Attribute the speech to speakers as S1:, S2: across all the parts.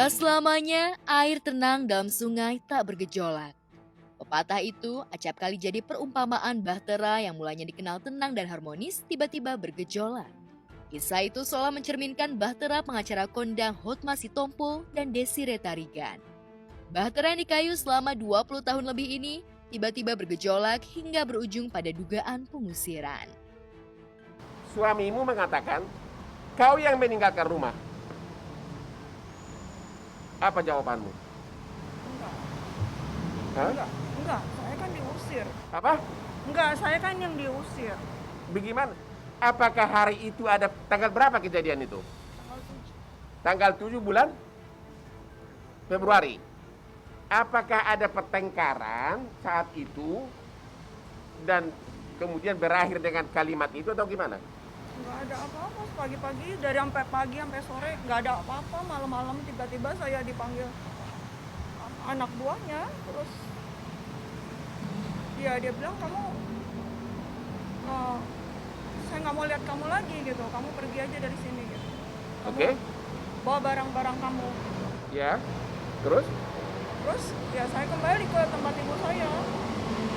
S1: Tak selamanya air tenang dalam sungai tak bergejolak. Pepatah itu acap kali jadi perumpamaan bahtera yang mulanya dikenal tenang dan harmonis tiba-tiba bergejolak. Kisah itu seolah mencerminkan bahtera pengacara kondang Hotma Sitompul dan Desire Tarigan. Bahtera yang dikayu selama 20 tahun lebih ini tiba-tiba bergejolak hingga berujung pada dugaan pengusiran.
S2: Suamimu mengatakan, kau yang meninggalkan rumah. Apa jawabanmu?
S3: Enggak,
S2: Hah?
S3: enggak, saya kan diusir.
S2: Apa?
S3: Enggak, saya kan yang diusir.
S2: Bagaimana? Apakah hari itu ada tanggal berapa kejadian itu?
S3: Tanggal 7.
S2: Tanggal 7 bulan Februari. Apakah ada pertengkaran saat itu dan kemudian berakhir dengan kalimat itu atau gimana?
S3: Enggak ada apa-apa, pagi-pagi dari sampai pagi sampai sore enggak ada apa-apa, malam-malam tiba-tiba saya dipanggil anak buahnya, terus dia bilang kamu saya nggak mau lihat kamu lagi gitu, kamu pergi aja dari sini gitu. Kamu
S2: Oke.
S3: bawa barang-barang kamu.
S2: Ya. Terus?
S3: Terus ya saya kembali ke tempat ibu saya.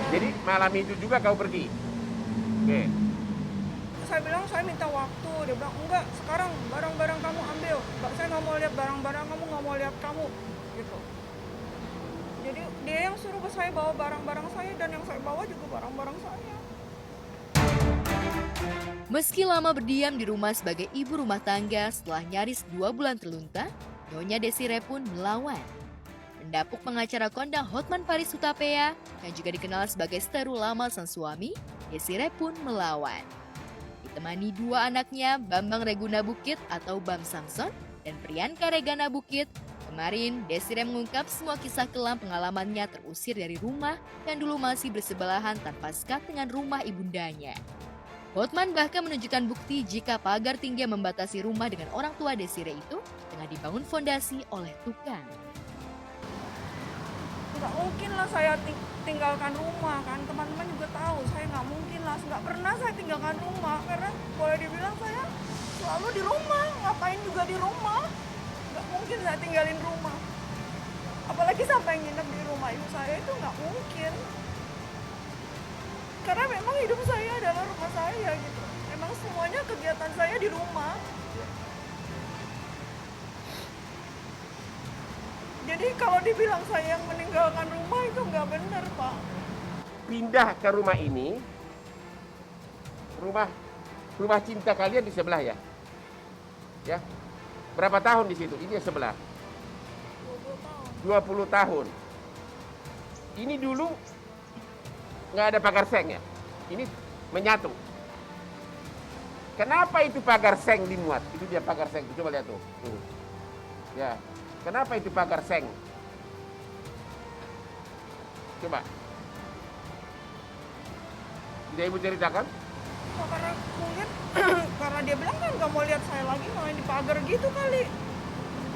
S2: Jadi malam itu juga kau pergi? Oke.
S3: Saya bilang saya minta waktu, dia bilang enggak, sekarang barang-barang kamu ambil, saya nggak mau lihat barang-barang kamu, nggak mau lihat kamu gitu. Jadi dia yang suruh saya bawa barang-barang saya, dan yang saya bawa juga barang-barang saya.
S1: Meski lama berdiam di rumah sebagai ibu rumah tangga setelah nyaris 2 bulan terlunta, Nyonya Desire pun melawan. Pendapuk pengacara kondang Hotman Paris Hutapea yang juga dikenal sebagai steru lama sang suami, Desire pun melawan. Ditemani 2 anaknya, Bambang Reguna Bukit atau Bam Samson dan Priyanka Regana Bukit, kemarin Desire mengungkap semua kisah kelam pengalamannya terusir dari rumah yang dulu masih bersebelahan tanpa sekat dengan rumah ibundanya. Hotman bahkan menunjukkan bukti jika pagar tinggi yang membatasi rumah dengan orang tua Desire itu tengah dibangun fondasi oleh tukang.
S3: Nggak mungkin lah saya tinggalkan rumah kan, teman-teman juga tahu saya nggak mungkin lah, nggak pernah saya tinggalkan rumah, karena boleh dibilang saya selalu di rumah, ngapain juga di rumah, nggak mungkin saya tinggalin rumah, apalagi sampai nginep di rumah ibu saya, itu nggak mungkin, karena memang hidup saya adalah rumah saya gitu, memang semuanya kegiatan saya di rumah. Jadi kalau dibilang saya yang meninggalkan rumah itu nggak benar, Pak.
S2: Pindah ke rumah ini, rumah cinta kalian di sebelah ya? Ya. Berapa tahun di situ? Ini sebelah.
S3: 20 tahun.
S2: 20 tahun. Ini dulu nggak ada pagar seng ya? Ini menyatu. Kenapa itu pagar seng dimuat? Itu dia pagar seng. Coba lihat tuh. Ya. Kenapa itu pagar seng? Coba. Bisa ibu ceritakan?
S3: Oh, karena mungkin karena dia bilang kan nggak mau lihat saya lagi, malah di pagar gitu kali.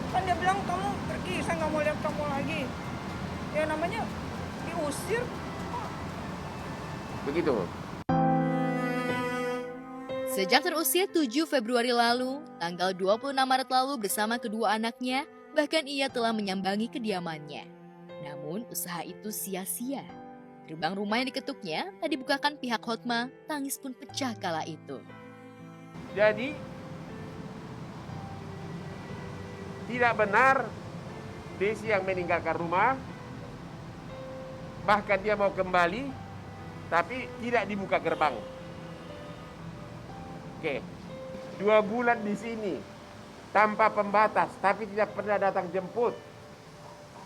S3: Kan dia bilang kamu pergi, saya nggak mau lihat kamu lagi. Ya namanya diusir.
S2: Begitu.
S1: Sejak terusir 7 Februari lalu, tanggal 26 Maret lalu bersama kedua anaknya, bahkan ia telah menyambangi kediamannya. Namun usaha itu sia-sia. Gerbang rumah yang diketuknya tak dibukakan pihak Hotma, tangis pun pecah kala itu.
S2: Jadi tidak benar Desi yang meninggalkan rumah, bahkan dia mau kembali, tapi tidak dibuka gerbang. Oke, 2 bulan di sini tanpa pembatas, tapi tidak pernah datang jemput,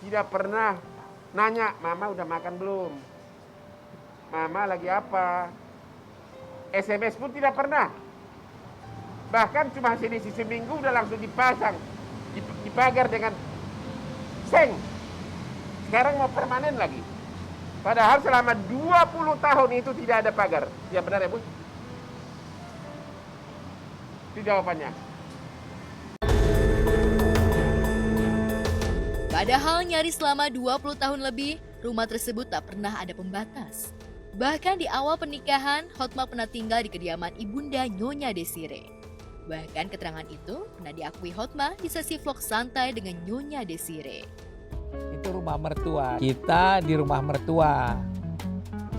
S2: tidak pernah nanya, mama udah makan belum, mama lagi apa, SMS pun tidak pernah. Bahkan cuma selisih seminggu udah langsung dipasang, dipagar dengan seng. Sekarang mau permanen lagi. Padahal selama 20 tahun itu tidak ada pagar. Ya benar ya, Bu? Itu jawabannya.
S1: Padahal nyaris selama 20 tahun lebih, rumah tersebut tak pernah ada pembatas. Bahkan di awal pernikahan, Hotma pernah tinggal di kediaman ibunda Nyonya Desire. Bahkan keterangan itu pernah diakui Hotma di sesi vlog santai dengan Nyonya Desire.
S4: Itu rumah mertua. Kita di rumah mertua.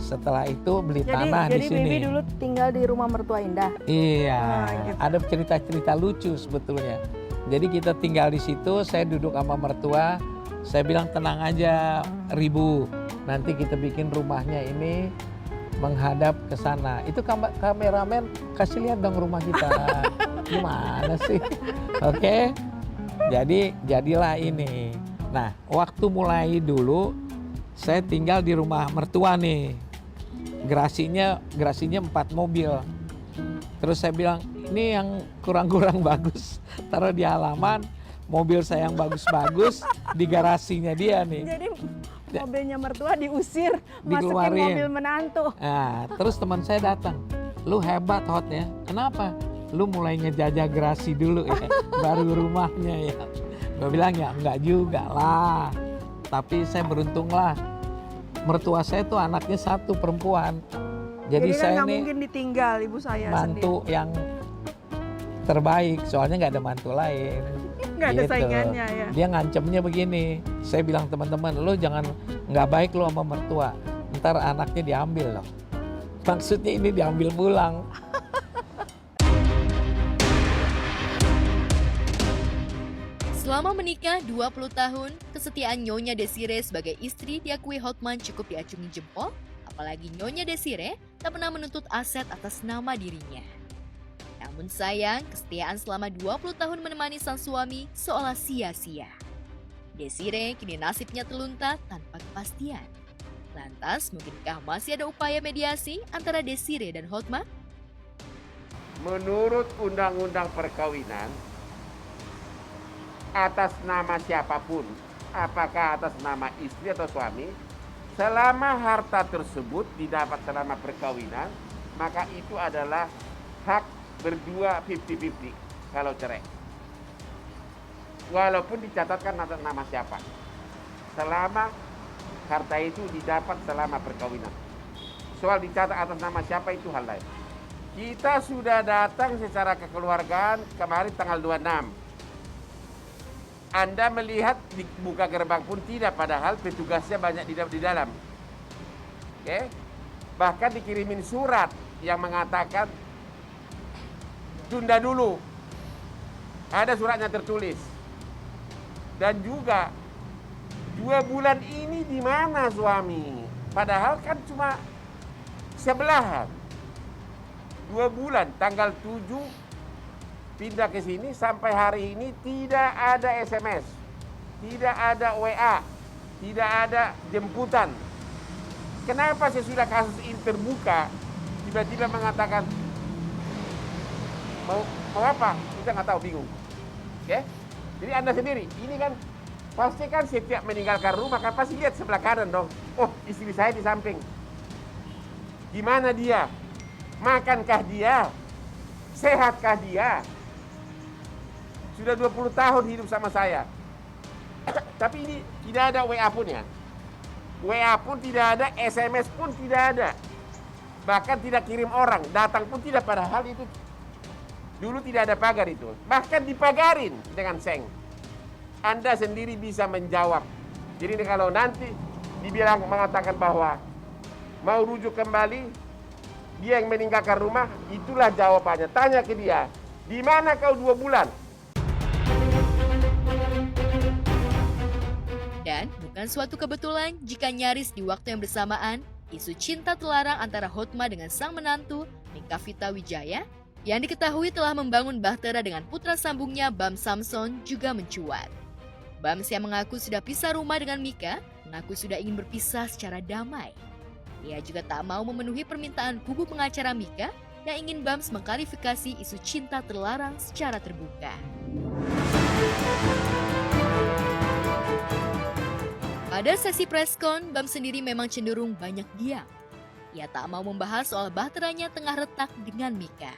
S4: Setelah itu beli tanah di sini.
S3: Jadi Bibi dulu tinggal di rumah mertua Indah.
S4: Iya,
S3: gitu.
S4: ada cerita-cerita lucu sebetulnya. Jadi kita tinggal di situ, saya duduk sama mertua, saya bilang tenang aja Ribu, nanti kita bikin rumahnya ini menghadap ke sana. Itu kameramen kasih lihat dong rumah kita. Gimana sih? Oke. Jadi jadilah ini. Nah, waktu mulai dulu saya tinggal di rumah mertua nih. Gerasinya 4 mobil. Terus saya bilang, ini yang kurang-kurang bagus taruh di halaman, mobil saya yang bagus-bagus di garasinya dia nih.
S3: Jadi mobilnya mertua diusir, masukin
S4: Dikeluarin.
S3: mobil menantu.
S4: Nah, terus teman saya datang, lu hebat Hot ya, kenapa? Lu mulai ngejajah gerasi dulu ya, baru rumahnya ya. Gue bilang ya enggak juga lah, tapi saya beruntung lah. Mertua saya tuh anaknya 1 perempuan. Jadi
S3: kan
S4: saya
S3: nggak
S4: nih
S3: mungkin ditinggal ibu saya
S4: mantu yang terbaik, soalnya nggak ada mantu lain.
S3: Nggak ada
S4: Gitu.
S3: saingannya ya.
S4: Dia ngancemnya begini, saya bilang teman-teman, lo jangan nggak baik lo sama mertua, ntar anaknya diambil loh. Maksudnya ini diambil pulang.
S1: Selama menikah 20 tahun, kesetiaan Nyonya Desire sebagai istri diakui Hotman cukup diacungi jempol, apalagi Nyonya Desire tak pernah menuntut aset atas nama dirinya. Namun sayang, kesetiaan selama 20 tahun menemani sang suami seolah sia-sia. Desire kini nasibnya terlunta tanpa kepastian. Lantas, mungkinkah masih ada upaya mediasi antara Desire dan Hotman?
S2: Menurut undang-undang perkawinan, atas nama siapapun, apakah atas nama istri atau suami, selama harta tersebut didapat selama perkawinan, maka itu adalah hak berdua 50-50 kalau cerai. Walaupun dicatatkan atas nama siapa, selama harta itu didapat selama perkawinan. Soal dicatat atas nama siapa itu hal lain. Kita sudah datang secara kekeluargaan kemarin tanggal 26. Anda melihat di buka gerbang pun tidak, padahal petugasnya banyak di dalam. Oke? Bahkan dikirimin surat yang mengatakan tunda dulu. Ada suratnya tertulis. Dan juga 2 bulan ini di mana suami? Padahal kan cuma sebelahan. 2 bulan, tanggal 7 pindah ke sini sampai hari ini tidak ada SMS, tidak ada WA, tidak ada jemputan. Kenapa sesudah kasus ini terbuka tiba-tiba mengatakan mau apa? Kita nggak tahu, bingung. Oke? Jadi Anda sendiri, ini kan pasti kan setiap meninggalkan rumah kan pasti lihat sebelah kanan dong. Oh, istri saya di samping. Gimana dia? Makankah dia? Sehatkah dia? Sudah 20 tahun hidup sama saya. Tapi ini tidak ada WA pun ya. WA pun tidak ada, SMS pun tidak ada. Bahkan tidak kirim orang, datang pun tidak, padahal itu dulu tidak ada pagar itu. Bahkan dipagarin dengan seng. Anda sendiri bisa menjawab. Jadi kalau nanti dibilang mengatakan bahwa mau rujuk kembali, dia yang meninggalkan rumah, itulah jawabannya. Tanya ke dia, di mana kau 2 bulan?
S1: Dan bukan suatu kebetulan jika nyaris di waktu yang bersamaan, isu cinta terlarang antara Hotma dengan sang menantu, Mika Vita Wijaya, yang diketahui telah membangun bahtera dengan putra sambungnya Bam Samson juga mencuat. Bams yang mengaku sudah pisah rumah dengan Mika, mengaku sudah ingin berpisah secara damai. Ia juga tak mau memenuhi permintaan kubu pengacara Mika yang ingin Bams mengklarifikasi isu cinta terlarang secara terbuka. Pada sesi preskon, Bams sendiri memang cenderung banyak diam. Ia tak mau membahas soal bahteranya tengah retak dengan Mika.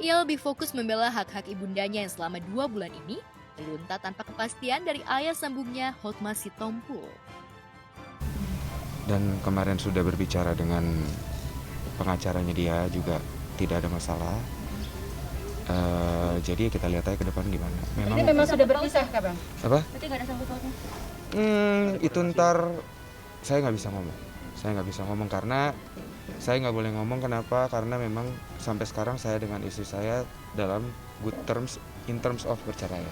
S1: Ia lebih fokus membela hak-hak ibundanya yang selama 2 bulan ini terlunta tanpa kepastian dari ayah sambungnya Hotma Sitompul.
S5: Dan kemarin sudah berbicara dengan pengacaranya, dia juga tidak ada masalah. Jadi kita lihat aja ke depan gimana.
S6: Ini memang sudah berpisah kah Bang?
S5: Apa?
S6: Berarti nggak ada sangkut pautnya?
S5: Itu ntar saya nggak bisa ngomong. Saya nggak bisa ngomong karena saya nggak boleh ngomong. Kenapa? Karena memang sampai sekarang saya dengan istri saya dalam good terms, in terms of bercerai.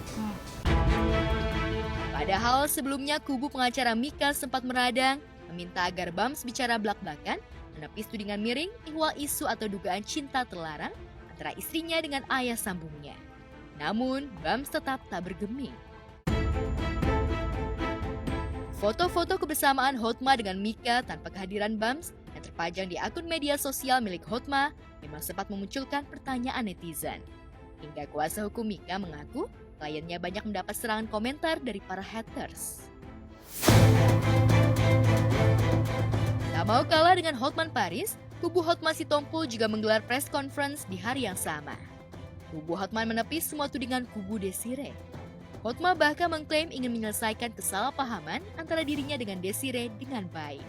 S1: Padahal sebelumnya kubu pengacara Mika sempat meradang, meminta agar Bams bicara blak-blakan, menepis tudingan miring, ihwal isu atau dugaan cinta terlarang antara istrinya dengan ayah sambungnya. Namun, Bams tetap tak bergeming. Foto-foto kebersamaan Hotma dengan Mika tanpa kehadiran Bams yang terpajang di akun media sosial milik Hotma memang sempat memunculkan pertanyaan netizen. Hingga kuasa hukum Mika mengaku kliennya banyak mendapat serangan komentar dari para haters. Tak mau kalah dengan Hotman Paris, kubu Hotma Sitompul juga menggelar press conference di hari yang sama. Kubu Hotman menepis semua tudingan kubu Desiree. Hotma bahkan mengklaim ingin menyelesaikan kesalahpahaman antara dirinya dengan Desiree dengan baik.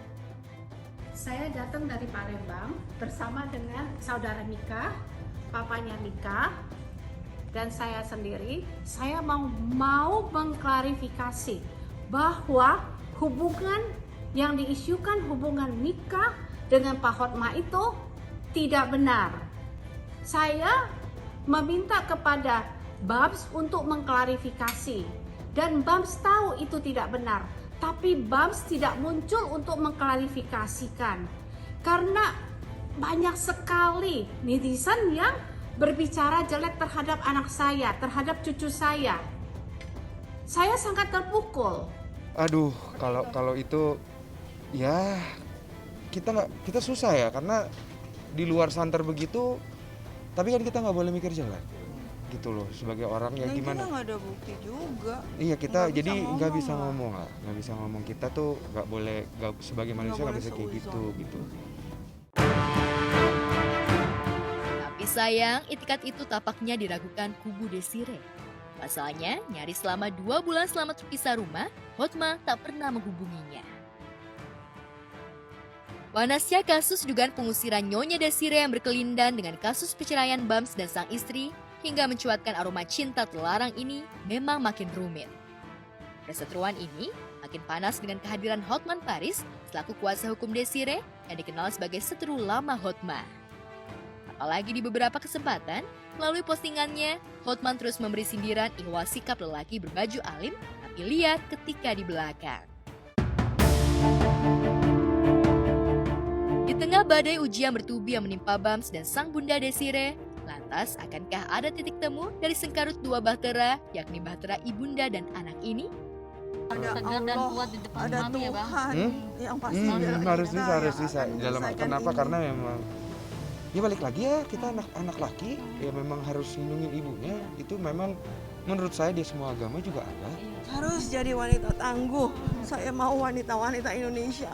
S7: Saya datang dari Palembang bersama dengan saudara Mika, papanya Mika, dan saya sendiri. Saya mau mengklarifikasi bahwa hubungan yang diisukan hubungan Mika dengan Pak Hotma itu tidak benar. Saya meminta kepada Bams untuk mengklarifikasi dan Bams tahu itu tidak benar, tapi Bams tidak muncul untuk mengklarifikasikan karena banyak sekali netizen yang berbicara jelek terhadap anak saya, terhadap cucu saya. Saya sangat terpukul.
S5: Aduh, kalau itu ya kita susah ya, karena di luar santer begitu, tapi kan kita nggak boleh mikir jelek gitu loh sebagai orang ya. Gimana?
S3: Kita nggak ada bukti juga.
S5: Iya, kita
S3: Nggak
S5: jadi
S3: bisa
S5: nggak bisa
S3: ngomong
S5: ngomong lah, nggak bisa ngomong. Kita tuh nggak boleh, sebagai manusia nggak bisa kayak gitu.
S1: Tapi sayang, itikat itu tapaknya diragukan kubu Desiree. Pasalnya, nyaris selama 2 bulan selama terpisah rumah, Hotma tak pernah menghubunginya. Panasnya kasus dugaan pengusiran Nyonya Desiree yang berkelindan dengan kasus perceraian Bams dan sang istri hingga mencuatkan aroma cinta terlarang ini memang makin rumit. Perseteruan ini makin panas dengan kehadiran Hotman Paris selaku kuasa hukum Desiree yang dikenal sebagai seteru lama Hotma. Apalagi di beberapa kesempatan, melalui postingannya, Hotman terus memberi sindiran ihwal sikap lelaki berbaju alim tapi liar ketika di belakang. Di tengah badai ujian bertubi yang menimpa Bams dan sang bunda Desiree, lantas akankah ada titik temu dari sengkarut dua bahtera, yakni bahtera ibunda dan anak ini?
S3: Ada
S6: Tegar dan
S3: Allah,
S6: kuat di depan
S3: ada
S6: kami ya, Bang.
S3: Tuhan yang pasti bela
S5: Harus
S3: kita,
S5: bisa
S3: yang akan
S5: dalam
S3: menyelesaikan
S5: kenapa?
S3: ini.
S5: Karena memang ya balik lagi ya, kita anak laki ya memang harus lindungi ibunya. Itu memang menurut saya di semua agama juga ada.
S3: Harus jadi wanita tangguh. Saya mau wanita-wanita Indonesia